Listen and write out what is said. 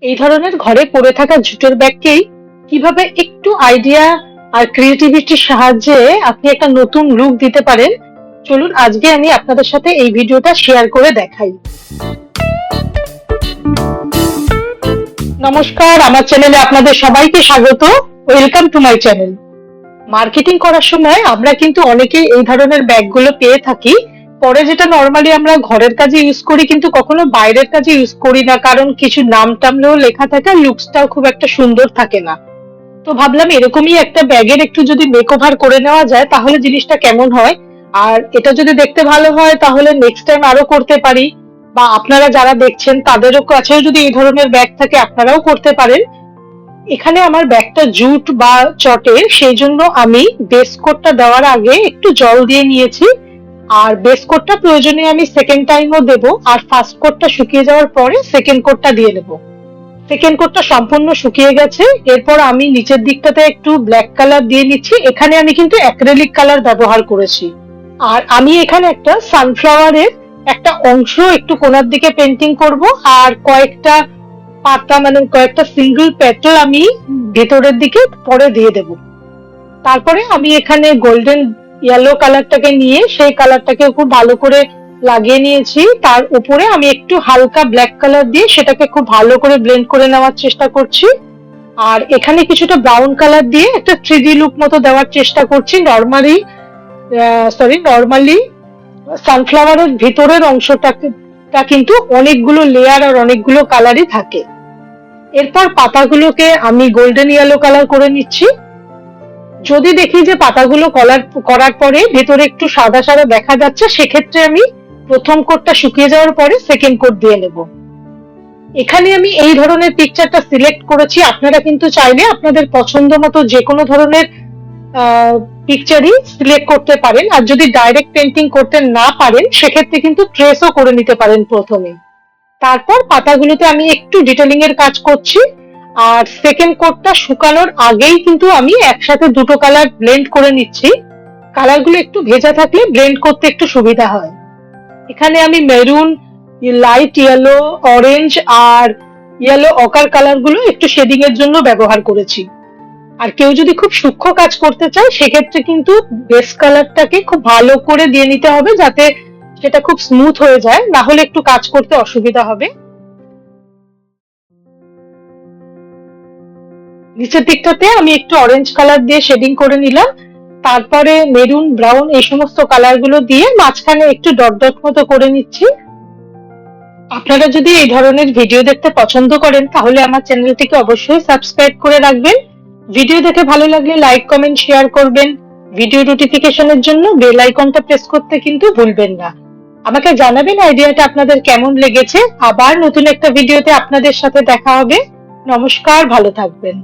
এই ধরনের ঘরে পড়ে থাকা জুটের ব্যাগকেই কিভাবে একটু আইডিয়া আর ক্রিয়েটিভিটির সাহায্যে আপনি একটা নতুন লুক দিতে পারেন, চলুন আজকে আমি আপনাদের সাথে এই ভিডিওটা শেয়ার করে দেখাই। নমস্কার, আমার চ্যানেলে আপনাদের সবাইকে স্বাগত। Welcome to my channel. Marketing করার সময় আমরা কিন্তু অনেকেই এই ধরনের ব্যাগগুলো পেয়ে থাকি। পরে যেটা নর্মালি আমরা ঘরের কাজে ইউজ করি, কিন্তু কখনো বাইরের কাজে ইউজ করি না, কারণ কিছু নাম টামলেও লেখা থাকে, লুকসটাও খুব একটা সুন্দর থাকে না। তো ভাবলাম এরকমই একটা ব্যাগের একটু যদি মেকওভার করে নেওয়া যায় তাহলে জিনিসটা কেমন হয়। আর এটা যদি দেখতে ভালো হয় তাহলে নেক্সট টাইম আরো করতে পারি, বা আপনারা যারা দেখছেন তাদেরও কাছেও যদি এই ধরনের ব্যাগ থাকে আপনারাও করতে পারেন। এখানে আমার ব্যাগটা জুট বা চটের, সেই জন্য আমি বেস কোটটা দেওয়ার আগে একটু জল দিয়ে নিয়েছি। আর বেস কোটটা প্রয়োজনে আমি সেকেন্ড টাইমও দেব, আর ফার্স্ট কোটটা শুকিয়ে যাওয়ার পরে সেকেন্ড কোটটা দিয়ে নেব। সেকেন্ড কোটটা সম্পূর্ণ শুকিয়ে গেছে। এরপর আমি নিচের দিকটাতে একটু ব্ল্যাক কালার দিয়ে নিচ্ছি। এখানে আমি কিন্তু অ্যাক্রিলিক কালার ব্যবহার করেছি। আর আমি এখানে একটা সানফ্লাওয়ারের একটা অংশ একটু কোণার দিকে পেন্টিং করব, আর কয়েকটা পাতা মানে কয়েকটা সিঙ্গেল পেটাল আমি ভেতরের দিকে পরে দিয়ে দেব। তারপরে আমি এখানে গোল্ডেন ইয়েলো কালারটাকে নিয়ে সেই কালারটাকে খুব ভালো করে লাগিয়ে নিয়েছি। তার উপরে আমি একটু হালকা ব্ল্যাক কালার দিয়ে সেটাকে খুব ভালো করে ব্লেন্ড করে নেওয়ার চেষ্টা করছি। আর এখানে কিছুটা ব্রাউন কালার দিয়ে একটা 3D লুক মতো দেওয়ার চেষ্টা করছি। নর্মালি সানফ্লাওয়ারের ভিতরের অংশটাকে কিন্তু অনেকগুলো লেয়ার আর অনেকগুলো কালারই থাকে। এরপর পাতাগুলোকে আমি গোল্ডেন ইয়েলো কালার করে নিচ্ছি। যদি দেখি যে পাতাগুলো করার পরে ভেতরে একটু সাদা সাদা দেখা যাচ্ছে, সেক্ষেত্রে আমি প্রথম কোটটা শুকিয়ে যাওয়ার পরে সেকেন্ড কোট দিয়ে নেব। এখানে আমি এই ধরনের পিকচারটা সিলেক্ট করেছি। আপনারা কিন্তু চাইলে আপনাদের পছন্দ মতো যে কোনো ধরনের পিকচারই সিলেক্ট করতে পারেন। আর যদি ডাইরেক্ট পেন্টিং করতে না পারেন সেক্ষেত্রে কিন্তু ট্রেসও করে নিতে পারেন প্রথমে। তারপর পাতাগুলোতে আমি একটু ডিটেলিং এর কাজ করছি। আর সেকেন্ড কোটটা শুকানোর আগেই কিন্তু আমি একসাথে দুটো কালার ব্লেন্ড করে নিচ্ছি। কালারগুলো একটু ভেজা থাকলে ব্লেন্ড করতে একটু সুবিধা হয়। এখানে আমি মেরুন, লাইট ইয়েলো, অরেঞ্জ আর ইয়েলো অকার কালার গুলো একটু শেডিং এর জন্য ব্যবহার করেছি। আর কেউ যদি খুব সূক্ষ্ম কাজ করতে চায় সেক্ষেত্রে কিন্তু বেস কালারটাকে খুব ভালো করে দিয়ে নিতে হবে, যাতে সেটা খুব স্মুথ হয়ে যায়, না হলে একটু কাজ করতে অসুবিধা হবে। নিচের দিকটাতে আমি একটু অরেঞ্জ কালার দিয়ে শেডিং করে নিলাম। তারপরে মেরুন, ব্রাউন এই সমস্ত কালার গুলো দিয়ে মাঝখানে একটু ডট ডট মতো করে নিচ্ছি। আপনারা যদি এই ধরনের ভিডিও দেখতে পছন্দ করেন তাহলে আমার চ্যানেলটিকে অবশ্যই সাবস্ক্রাইব করে রাখবেন। ভিডিও দেখে ভালো লাগলে লাইক, কমেন্ট, শেয়ার করবেন। ভিডিও নোটিফিকেশনের জন্য বেল আইকনটা প্রেস করতে কিন্তু ভুলবেন না। আমাকে জানাবেন আইডিয়াটা আপনাদের কেমন লেগেছে। আবার নতুন একটা ভিডিওতে আপনাদের সাথে দেখা হবে। নমস্কার, ভালো থাকবেন।